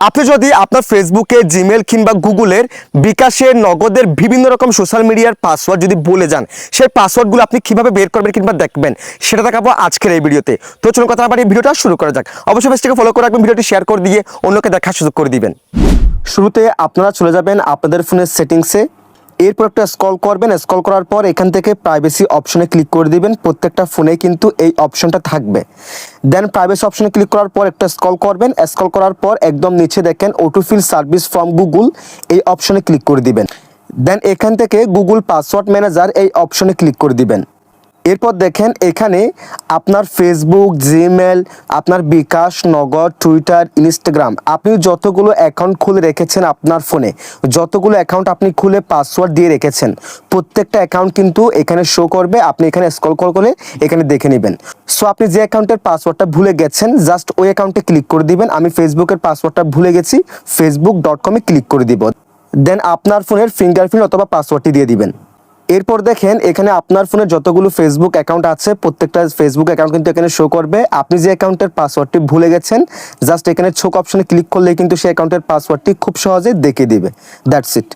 আপনি যদি আপনার ফেসবুকে, জিমেল কিংবা গুগলের, বিকাশের, নগদের বিভিন্ন রকম সোশ্যাল মিডিয়ার পাসওয়ার্ড যদি ভুলে যান, সেই পাসওয়ার্ডগুলো আপনি কিভাবে বের করবেন কিংবা দেখবেন সেটা দেখাবো আজকের এই ভিডিওতে। তো চলুন কথা আবার এই ভিডিওটা শুরু করা যাক। অবশ্যই পেজটাকে ফলো করে রাখবেন, ভিডিওটি শেয়ার করে দিয়ে অন্যকে দেখার সুযোগ করে দিবেন। শুরুতে আপনারা চলে যাবেন আপনাদের ফোনের সেটিংসে, এরপর একটা স্ক্রল করবেন। স্ক্রল করার পর এখান থেকে প্রাইভেসি অপশনে ক্লিক করে দিবেন। প্রত্যেকটা ফোনে কিন্তু এই অপশনটা থাকবে। দেন প্রাইভেসি অপশনে ক্লিক করার পর একটা স্ক্রল করবেন। স্ক্রল করার পর একদম নিচে দেখেন অটোফিল সার্ভিস ফ্রম গুগল, এই অপশনে ক্লিক করে দিবেন। দেন এখান থেকে গুগল পাসওয়ার্ড ম্যানেজার এই অপশনে ক্লিক করে দিবেন। এরপর দেখেন এখানে আপনার ফেসবুক, জিমেল, আপনার বিকাশ, নগদ, টুইটার, ইনস্টাগ্রাম, আপনি যতগুলো অ্যাকাউন্ট খুলে রেখেছেন আপনার ফোনে, যতগুলো অ্যাকাউন্ট আপনি খুলে পাসওয়ার্ড দিয়ে রেখেছেন, প্রত্যেকটা অ্যাকাউন্ট কিন্তু এখানে শো করবে। আপনি এখানে স্ক্রল করে এখানে দেখে নেবেন। সো আপনি যে অ্যাকাউন্টের পাসওয়ার্ডটা ভুলে গেছেন, জাস্ট ওই অ্যাকাউন্টে ক্লিক করে দিবেন। আমি ফেসবুকের পাসওয়ার্ডটা ভুলে গেছি, facebook.com-এ ক্লিক করে দিব। দেন আপনার ফোনের ফিঙ্গারপ্রিন্ট অথবা পাসওয়ার্ডটি দিয়ে দিবেন। এরপর দেখেন এখানে আপনার ফোনে যতগুলো ফেসবুক অ্যাকাউন্ট আছে, প্রত্যেকটা ফেসবুক অ্যাকাউন্ট কিন্তু এখানে শো করবে। আপনি যে অ্যাকাউন্টের পাসওয়ার্ডটি ভুলে গেছেন, জাস্ট এখানে ছোক অপশনে ক্লিক করলেই কিন্তু সেই অ্যাকাউন্টের পাসওয়ার্ডটি খুব সহজে দেখিয়ে দিবে। That's it.